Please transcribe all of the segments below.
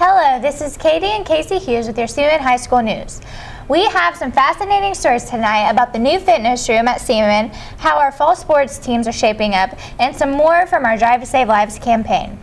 Hello, this is Katie and Casey Hughes with your Seaman High School News. We have some fascinating stories tonight about the new fitness room at Seaman, how our fall sports teams are shaping up, and some more from our Drive to Save Lives campaign.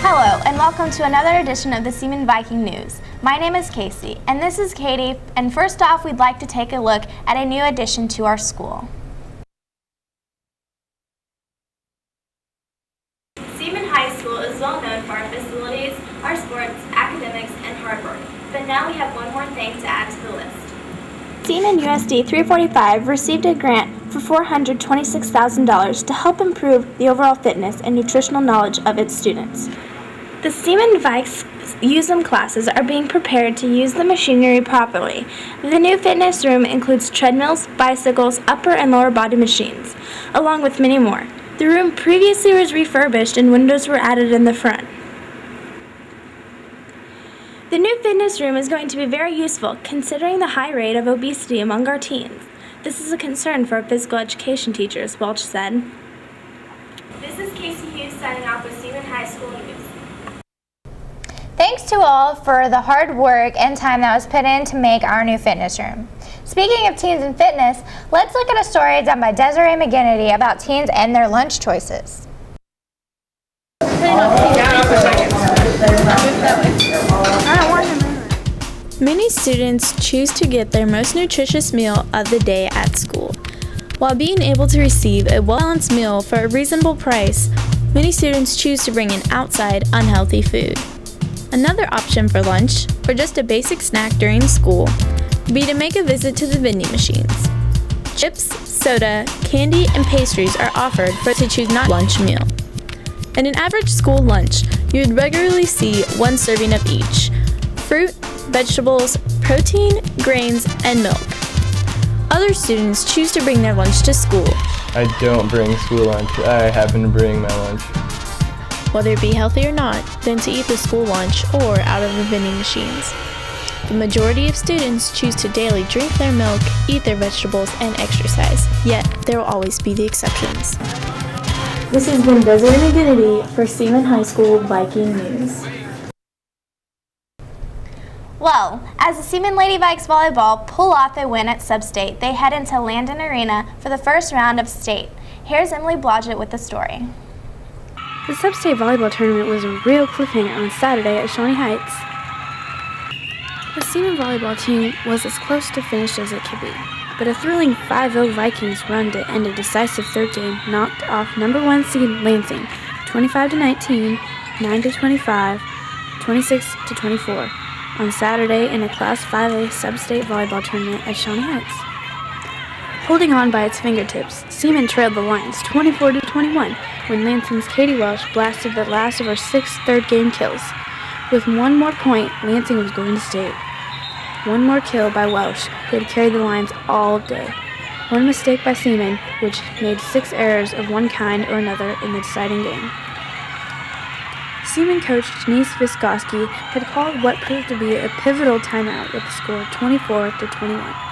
Hello, and welcome to another edition of the Seaman Viking News. My name is Casey, and this is Katie, and first off, we'd like to take a look at a new addition to our school. Seaman High School is well known for our facilities, our sports, academics, and hard work, but now we have one more thing to add to the list. Seaman USD 345 received a grant for $426,000 to help improve the overall fitness and nutritional knowledge of its students. The Seaman Vikes USM classes are being prepared to use the machinery properly. The new fitness room includes treadmills, bicycles, upper and lower body machines, along with many more. The room previously was refurbished and windows were added in the front. The new fitness room is going to be very useful considering the high rate of obesity among our teens. This is a concern for our physical education teachers, Welch said. This is Casey Hughes signing off with Seaman High School News. Thanks to all for the hard work and time that was put in to make our new fitness room. Speaking of teens and fitness, let's look at a story done by Desiree McGinnity about teens and their lunch choices. Many students choose to get their most nutritious meal of the day at school. While being able to receive a well-balanced meal for a reasonable price, many students choose to bring in outside unhealthy food. Another option for lunch, or just a basic snack during school, would be to make a visit to the vending machines. Chips, soda, candy, and pastries are offered for to choose not lunch meal. In an average school lunch, you would regularly see one serving of each: fruit, vegetables, protein, grains, and milk. Other students choose to bring their lunch to school. I don't bring school lunch. I happen to bring my lunch. Whether it be healthy or not, than to eat the school lunch or out of the vending machines. The majority of students choose to daily drink their milk, eat their vegetables, and exercise, yet there will always be the exceptions. This has been Desiree McGinnity for Seaman High School Viking News. Well, as the Seaman Lady Vikes volleyball pull off a win at Sub-State, they head into Landon Arena for the first round of state. Here's Emily Blodgett with the story. The Sub-State volleyball tournament was a real cliffhanger on Saturday at Shawnee Heights. The Seaman volleyball team was as close to finished as it could be, but a thrilling 5-0 Vikings run to end a decisive third game knocked off number 1 seed Lansing 25-19, 9-25, 26-24 on Saturday in a Class 5A Sub-State volleyball tournament at Shawnee Heights. Holding on by its fingertips, Seaman trailed the Lions 24-21 when Lansing's Katie Welsh blasted the last of her 6 third-game kills. With one more point, Lansing was going to state. One more kill by Welsh, who had carried the Lions all day. One mistake by Seaman, which made 6 errors of one kind or another in the deciding game. Seaman coach Denise Vysotsky had called what proved to be a pivotal timeout with the score 24-21.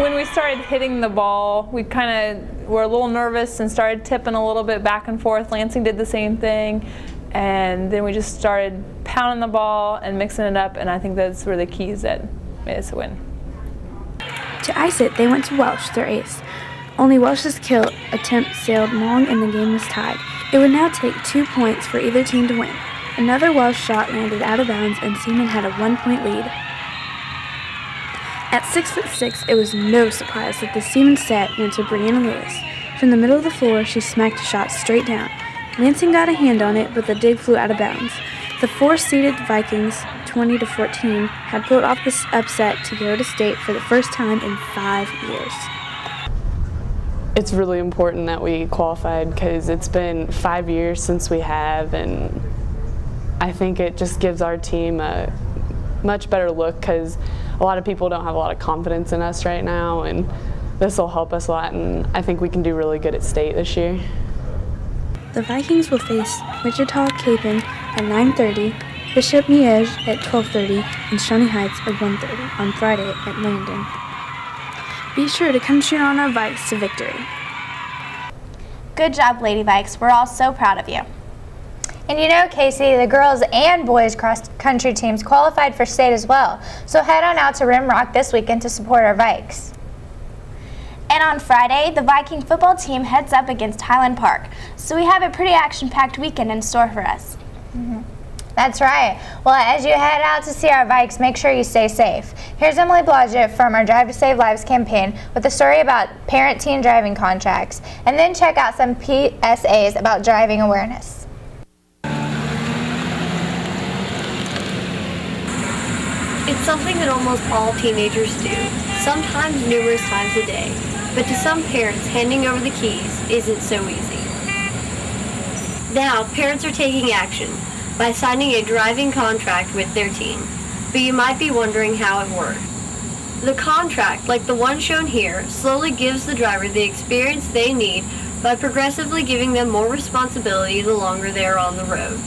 When we started hitting the ball, we kind of were a little nervous and started tipping a little bit back and forth. Lansing did the same thing, and then we just started pounding the ball and mixing it up, and I think those were the keys that made us win. To ice it, they went to Welsh, their ace. Only Welsh's kill attempt sailed long and the game was tied. It would now take 2 points for either team to win. Another Welsh shot landed out of bounds and Seaman had a 1-point lead. At 6'6", it was no surprise that the Seaman set went to Brianna Lewis. From the middle of the floor, she smacked a shot straight down. Lansing got a hand on it, but the dig flew out of bounds. The 4-seeded Vikings, 20-14, had pulled off this upset to go to state for the first time in 5 years. It's really important that we qualified because it's been 5 years since we have, and I think it just gives our team much better look because a lot of people don't have a lot of confidence in us right now, and this will help us a lot, and I think we can do really good at state this year. The Vikings will face Wichita Capon at 9:30, Bishop Miege at 12:30, and Shawnee Heights at 1:30 on Friday at Landon. Be sure to come cheer on our Vikes to victory. Good job, Lady Vikes. We're all so proud of you. And you know, Casey, the girls and boys cross-country teams qualified for state as well. So head on out to Rimrock this weekend to support our Vikes. And on Friday, the Viking football team heads up against Highland Park. So we have a pretty action-packed weekend in store for us. That's right. Well, as you head out to see our Vikes, make sure you stay safe. Here's Emily Blodgett from our Drive to Save Lives campaign with a story about parent-teen driving contracts. And then check out some PSAs about driving awareness. It's something that almost all teenagers do, sometimes numerous times a day. But to some parents, handing over the keys isn't so easy. Now, parents are taking action by signing a driving contract with their teen. But you might be wondering how it works. The contract, like the one shown here, slowly gives the driver the experience they need by progressively giving them more responsibility the longer they are on the road.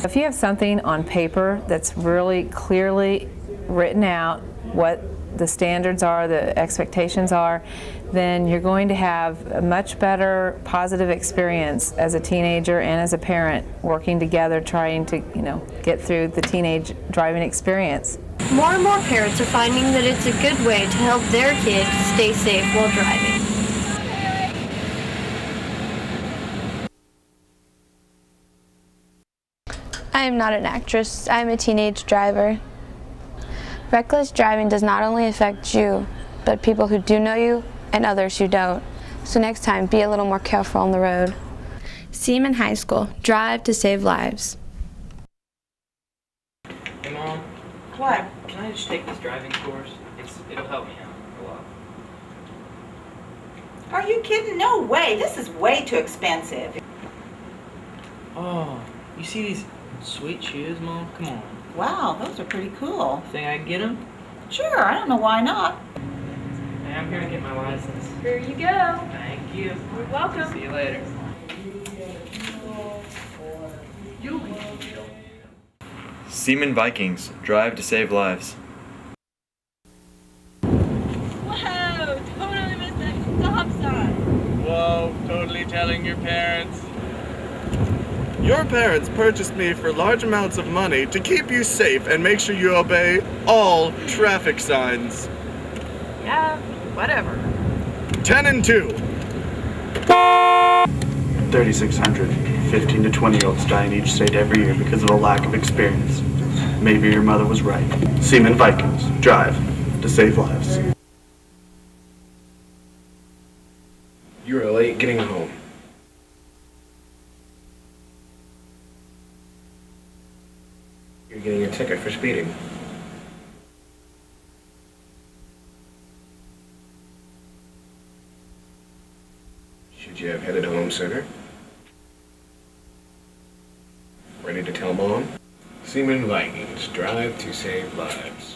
If you have something on paper that's really clearly written out what the standards are, the expectations are, then you're going to have a much better positive experience as a teenager and as a parent working together trying to, get through the teenage driving experience. More and more parents are finding that it's a good way to help their kids stay safe while driving. I am not an actress. I am a teenage driver. Reckless driving does not only affect you, but people who do know you and others who don't. So next time, be a little more careful on the road. Seaman High School. Drive to save lives. Hey, Mom. What? Can I just take this driving course? It'll help me out a lot. Are you kidding? No way. This is way too expensive. Oh, you see these sweet shoes, Mom? Come on. Wow, those are pretty cool. Think I can get them? Sure, I don't know why not. Hey, I'm here to get my license. Here you go. Thank you. You're welcome. See you later. Seaman Vikings. Drive to save lives. Whoa, totally missed that stop sign. Whoa, totally telling your parents. Your parents purchased me for large amounts of money to keep you safe and make sure you obey all traffic signs. Yeah, whatever. 10 and 2. 3,600 15 to 20-year-olds die in each state every year because of a lack of experience. Maybe your mother was right. Seaman Vikings. Drive to save lives. You were late getting home. You're getting a ticket for speeding. Should you have headed home sooner? Ready to tell Mom? Seaman Vikings, drive to save lives.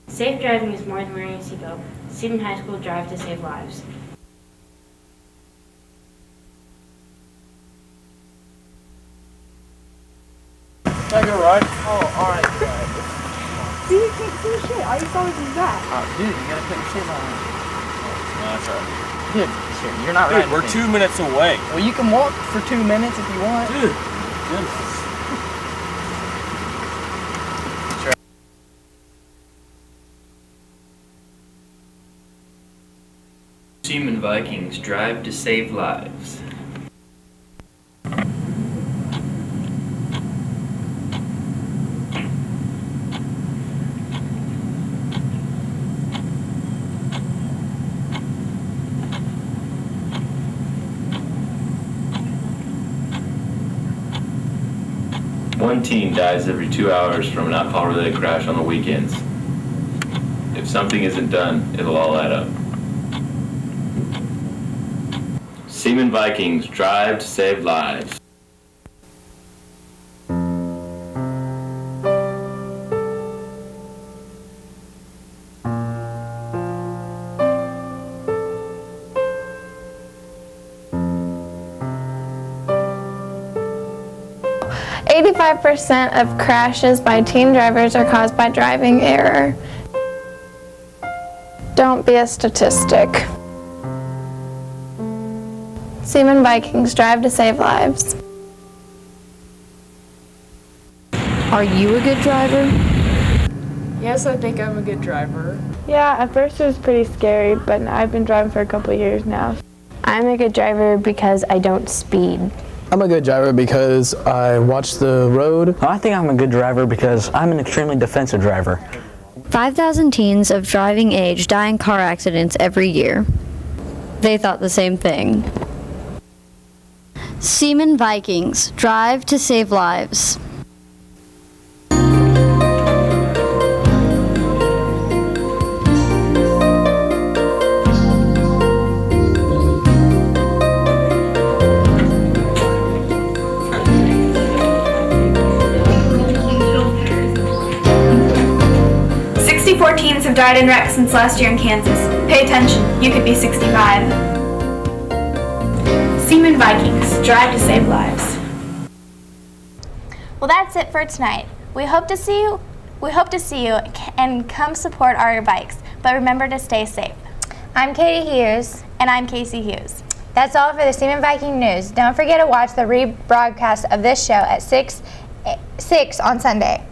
Safe driving is more than wearing a seatbelt. Seaman High School. Drive to save lives. Take a ride. Oh, alright. See, you can't see shit. All you saw was his back. Dude, you gotta put your seatbelt on. No, that's alright. Dude, shit, you're not Dude, riding. we're 2 minutes away. Well, you can walk for 2 minutes if you want. Dude, goodness. Seaman Vikings. Drive to save lives. one teen dies every 2 hours from an alcohol-related crash on the weekends. If something isn't done, it'll all add up. Seaman Vikings drive to save lives. "85% of crashes by teen drivers are caused by driving error. Don't be a statistic. Seaman Vikings drive to save lives." Are you a good driver? Yes, I think I'm a good driver. Yeah, at first it was pretty scary, but I've been driving for a couple of years now. I'm a good driver because I don't speed. I'm a good driver because I watch the road. I think I'm a good driver because I'm an extremely defensive driver. 5,000 teens of driving age die in car accidents every year. They thought the same thing. Seaman Vikings drive to save lives. Teens have died in wrecks since last year in Kansas. Pay attention, you could be 65. Seaman Vikings, drive to save lives. Well, that's it for tonight. We hope to see you and come support our bikes, but remember to stay safe. I'm Katie Hughes. And I'm Casey Hughes. That's all for the Seaman Viking News. Don't forget to watch the rebroadcast of this show at 6 on Sunday.